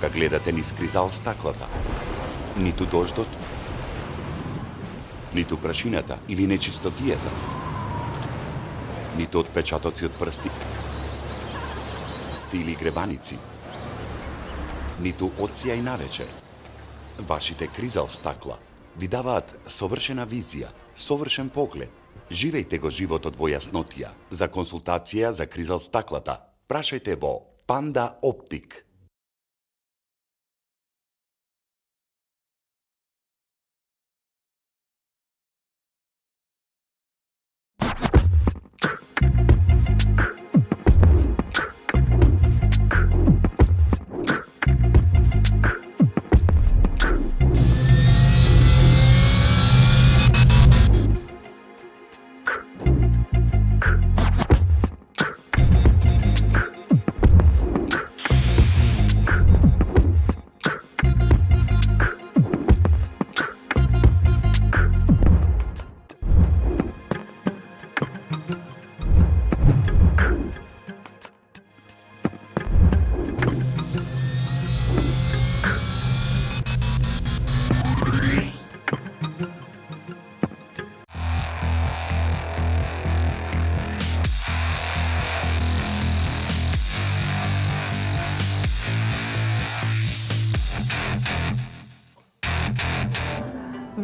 кога гледате низ кризал стаклата. Ниту дождот, ниту прашината или нечистотијата, ниту отпечатоци од прсти или гребаници, ниту одсија и навечер. Вашите кризал стакла ви даваат совршена визија, совршен поглед. Живејте го животот во јаснотија. За консултација за кризал стаклата, прашајте во Панда Оптик.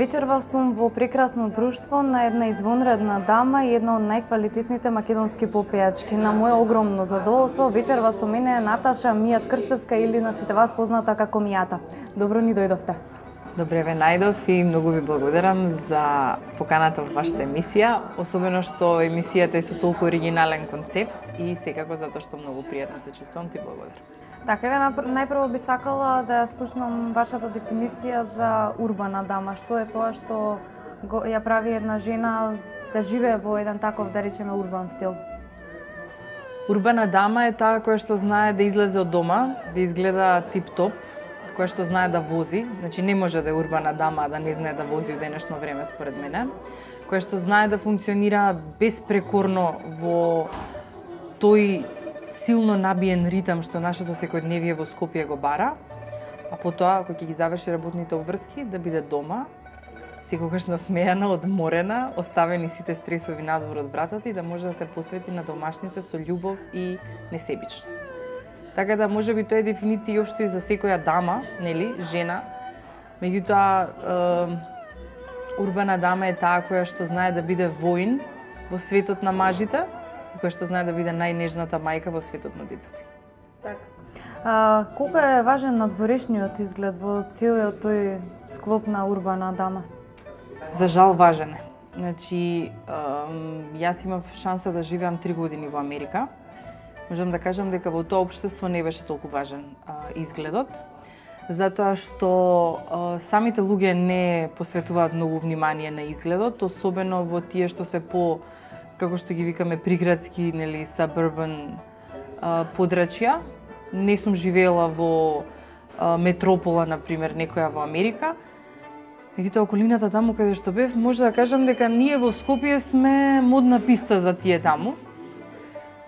Вечерва сум во прекрасно друштво на една извонредна дама и една од најквалитетните македонски попејачки. На моје огромно задоволство, вечерва со мене е Наташа Мијат Крстевска или на сите вас позната како Мијата. Добро ни дојдовте. Добре ве најдов и многу ви благодарам за поканата во вашата емисија, особено што емисијата е со толку оригинален концепт и секако затоа што многу пријатно се чувствувам, ти благодарам. Така, еве најпрво би сакала да ја слушнам вашата дефиниција за урбана дама. Што е тоа што ја прави една жена да живее во еден таков, да речеме, урбан стил? Урбана дама е таа која што знае да излезе од дома, да изгледа тип-топ, која што знае да вози. Значи не може да е урбана дама да не знае да вози у денешно време според мене. Која што знае да функционира безпрекорно во тој силно набиен ритам што нашето секојдневие во Скопје го бара, а потоа, кога ќе ги заврши работните обврски, да биде дома, секогаш насмејана, одморена, оставени сите стресови надвор од братата и да може да се посвети на домашните со љубов и несебичност. Така да, можеби тоа е дефиниција и општо и за секоја дама, нели, жена. Меѓутоа, урбана дама е таа која што знае да биде воин во светот на мажите, која што знае да биде најнежната мајка во светот на децата. Така. Колку е важен надворешниот изглед во целиот тој склоп на урбана дама? За жал важен е. Значи, јас имав шанса да живеам 3 години во Америка. Можам да кажам дека во тоа општество не беше толку важен изгледот, затоа што самите луѓе не посветуваат многу внимание на изгледот, особено во тие што се по, како што ги викаме, приградски, нели, suburban подрачја. Не сум живеела во метропола, например, некоја во Америка. Меѓутоа, околината таму каде што бев, може да кажам дека ние во Скопје сме модна писта за тие таму.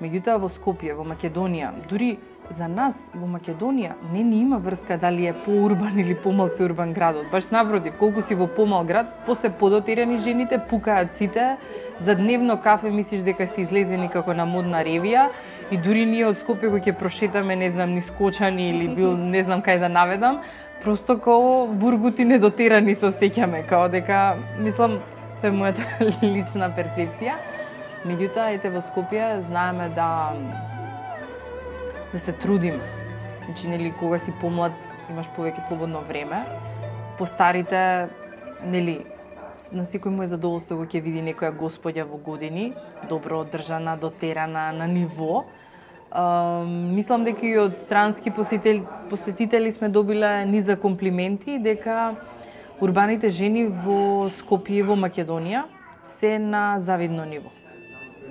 Меѓутоа, во Скопје, во Македонија, дури за нас во Македонија не ни има врска дали е поурбан или помалку урбан градот. Баш напротив, колку си во помал град, после подотерени жените, пукаат сите, за дневно кафе мислиш дека си излезени како на модна ревија и дури ние од Скопје кој ќе прошетаме, не знам, низ Кочани или бил не знам кај да наведам, просто као вургути недотерани се осеќаме, као дека, мислам, тоа е мојата лична перцепција. Меѓутоа, ете во Скопје знаеме да се трудиме. Значи, нели, кога си помлад, имаш повеќе слободно време. Постарите, нели, на секој му е задоволство кога ќе види некоја господја во години, добро одржана, дотерана, на ниво. Мислам дека и од странски посетители сме добиле низа комплименти дека урбаните жени во Скопје и во Македонија се на завидно ниво.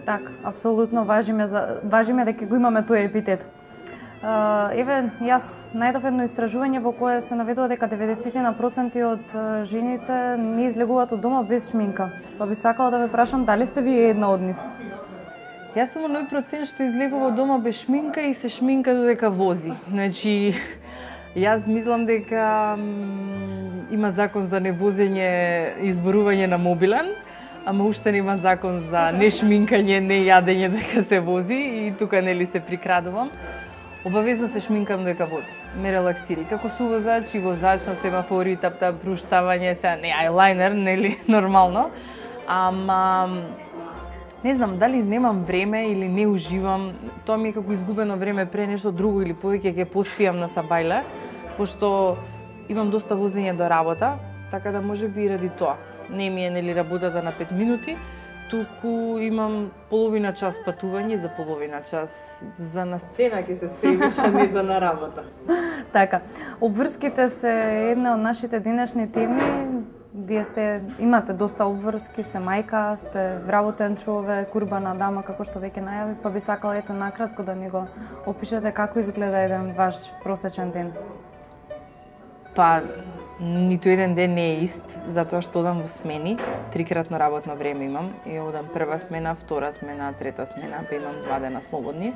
Така, апсолутно важиме дека го имаме тој епитет. Еве, јас најдов едно истражување во кое се наведува дека 90% од жените не излегуваат од дома без шминка. Па би сакала да ве прашам дали сте вие една од нив? Јас сум оној процент што излегува од дома без шминка и се шминка додека вози. Значи, Јас мислам дека има закон за невозење и изборување на мобилен, ама уште нема закон за не шминкање, не јадење дека се вози и тука нели се прикрадувам. Обавезно се шминкам дека возам. Ме релаксира. Како сувозач и возач на семафори, тап-тап, пруштавање, сега не ајлайнер, нели нормално. Ама не знам дали немам време или не уживам. Тоа ми е како изгубено време пре нешто друго или повеќе ќе поспијам на сабајле, пошто имам доста возење до работа, така да можеби и ради тоа. Не ми е нели работата на 5 минути, туку имам половина час патување, за половина час за на сцена ќе се спремиш, а не за на работа. Така, обврските се една од нашите денешни теми. Вие имате доста обврски, сте мајка, сте вработен човек, урбана дама, како што веќе најавив, па би сакала ете накратко да ни го опишете како изгледа еден ваш просечен ден. Па, ниту еден ден не е ист, затоа што одам во смени, 3-кратно работно време имам, и одам прва смена, втора смена, трета смена, па имам 2 дена слободни.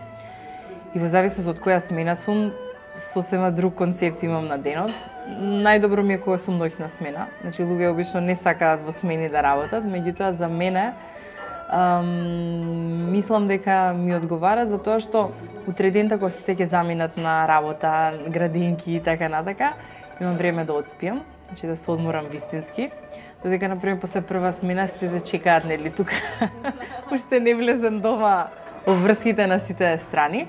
И во зависност од која смена сум, сосема друг концепт имам на денот. Најдобро ми е кога сум ноќна смена. Значи, луѓе обично не сакаат во смени да работат, меѓутоа за мене мислам дека ми одговара затоа што утре дента кога сите ќе заминат на работа, градинки и така натака, имам време да одспијам, значи да се одморам вистински. Додека например после прва смена сите да чекаат нели тука. Уште не влезен дома обврските на сите страни.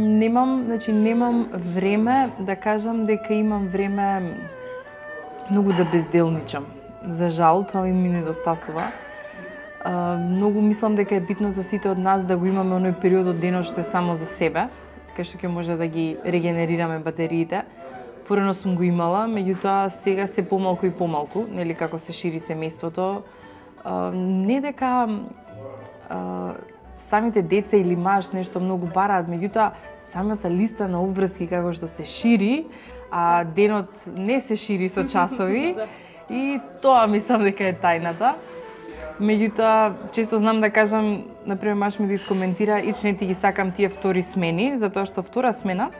Немам време да кажам дека имам време многу да безделничам. За жал, тоа ми недостасува. Многу мислам дека е битно за сите од нас да го имаме оној период од денот што е само за себе, кај што ќе може да ги регенерираме батериите. Порано сум го имала, меѓутоа сега се помалку и помалку, нели како се шири семејството. Не дека самите деца или маж нешто многу бараат, меѓутоа самата листа на обврски како што се шири, а денот не се шири со часови и тоа мислам дека е тајната. Меѓутоа, често знам да кажам, например, маж ми да искоментира, ич не ти ги сакам тие втори смени, затоа што втора смена,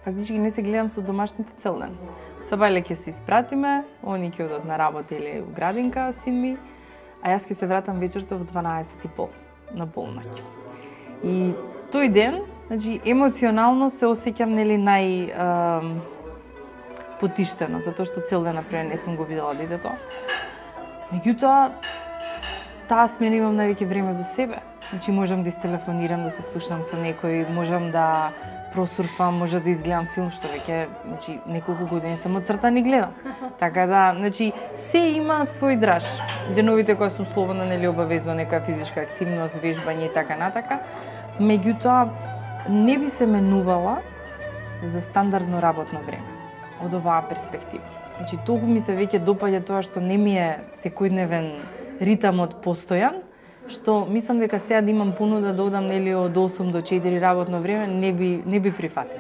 фактички не се гледам со домашните цел ден. Сабајле ќе се испратиме, они ќе одат на работа или у градинка, син ми, а јас ќе се вратам вечерта во 12:30 на полноќ. И тој ден, значи, емоционално се осеќам нели потиштено, затоа што цел ден например не сум го видела детето. Меѓутоа, таа смена имам највеќе време за себе. Значи, можам да истелефонирам, да се слушам со некој, можам да просурфам, може да изгледам филм, што веќе, значи, неколку години само цртани гледам. Така да, значи, се има свој драж. Деновите кои сум слободна, нели обавезно некоја физичка активност, вежбање и така натака. Меѓутоа, не би се менувала за стандардно работно време од оваа перспектива. Значи, толку ми се веќе допаѓа тоа што не ми е секојдневен ритамот постојан, што мислам дека сега да имам понуда да одам нели од 8 до 4 работно време, не би прифатил.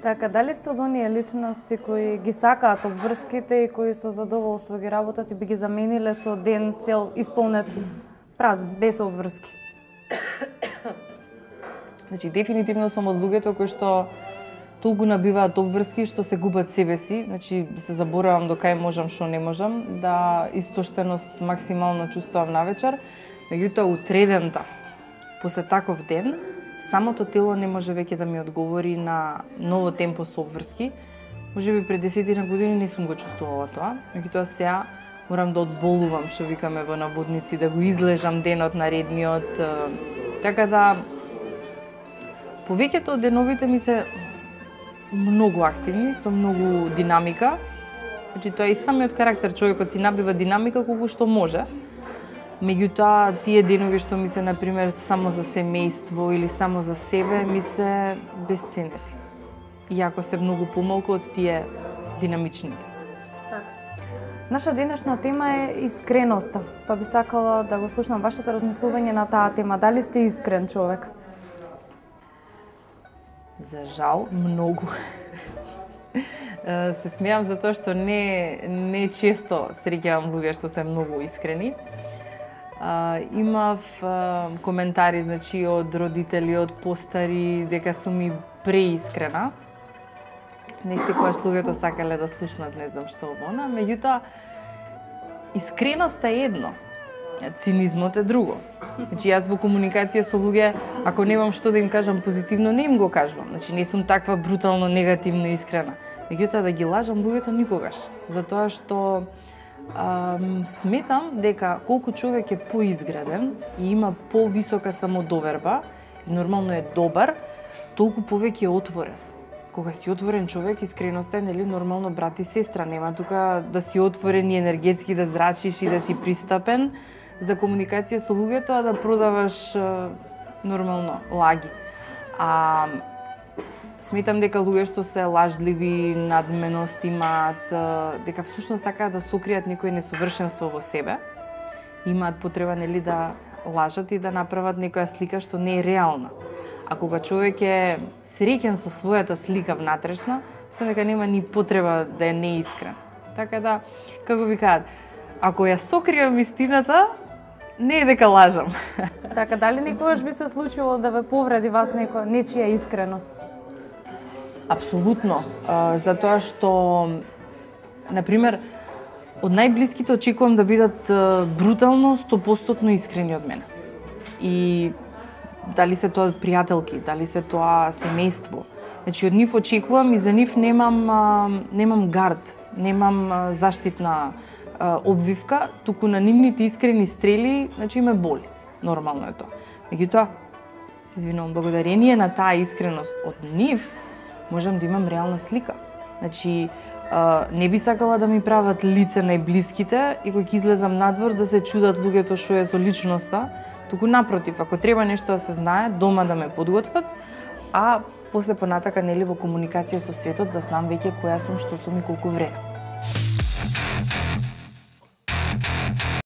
Така, дали сте од оние личности кои ги сакаат обврските и кои со задоволство ги работат и би ги замениле со ден цел исполнет празен, без обврски? Значи, дефинитивно сум од луѓето кои што толку набиваат обврски што се губат себе си, значи се заборавам до кај можам, што не можам, да истоштеност максимално чувствувам навечер, меѓутоа утредента, после таков ден, самото тело не може веќе да ми одговори на ново темпо со обврски. Можеби пред 10 години не сум го чувствувала тоа, меѓутоа сега морам да одболувам, што викаме во наводници, да го излежам денот наредниот, така да повеќето од деновите ми се многу активни, со многу динамика. Значи, тоа и самиот карактер, човекот си набива динамика колку што може. Меѓутоа, тие денови што ми се, например, само за семејство или само за себе, ми се бесценети. Иако се многу помалку од тие динамичните. Наша денешна тема е искреноста. Па би сакала да го слушнам вашето размислување на таа тема. Дали сте искрен човек? За жал, многу. Се смејам затоа што не често среќавам луѓе што се многу искрени. Имав коментари, значи, од родители, од постари, дека сум ми преискрена. Не секогаш луѓето сакале да слушнат, не знам што обона, меѓутоа, искреноста е едно, цинизмот е друго. Значи, јас во комуникација со луѓе, ако немам што да им кажам позитивно, не им го кажувам. Значи, не сум таква брутално негативно искрена. Меѓутоа, да ги лажам луѓето никогаш. Затоа што сметам дека колку човек е поизграден и има повисока самодоверба, и нормално е добар, толку повеќе е отворен. Кога си отворен човек, искреноста е, нели, нормално брат и сестра. Нема тука да си отворен и енергетски да зрачиш и да си пристапен за комуникација со луѓето, а да продаваш нормално лаги. Сметам дека луѓе што се лажливи, надменост имаат, дека всушност сакаат да сокријат некој несовршенство во себе, имаат потреба, нели, да лажат и да направат некоја слика што не е реална. А кога човек е среќен со својата слика внатрешна, мислам дека нема ни потреба да е неискрен. Така да, како ви кажат, ако ја сокријам вистината, не е дека лажам. Така, дали некогаш би се случило да ве повреди вас нечија искреност? Апсолутно, затоа што, например, од најблиските очекувам да бидат брутално, 100% искрени од мене. И дали се тоа пријателки, дали се тоа семејство. Значи, од нив очекувам и за нив немам гард, немам заштитна обвивка, туку на нивните искрени стрели, значи ме боли. Нормално е тоа. Меѓутоа, се извинувам, благодарение на таа искреност од нив, можам да имам реална слика. Значи, не би сакала да ми прават лице најблиските и кога ќе излезам надвор да се чудат луѓето што е со личноста, туку напротив, ако треба нешто да се знае, дома да ме подготват, а после понатака, нели, во комуникација со светот да знам веќе која сум, што сум и колку вредам.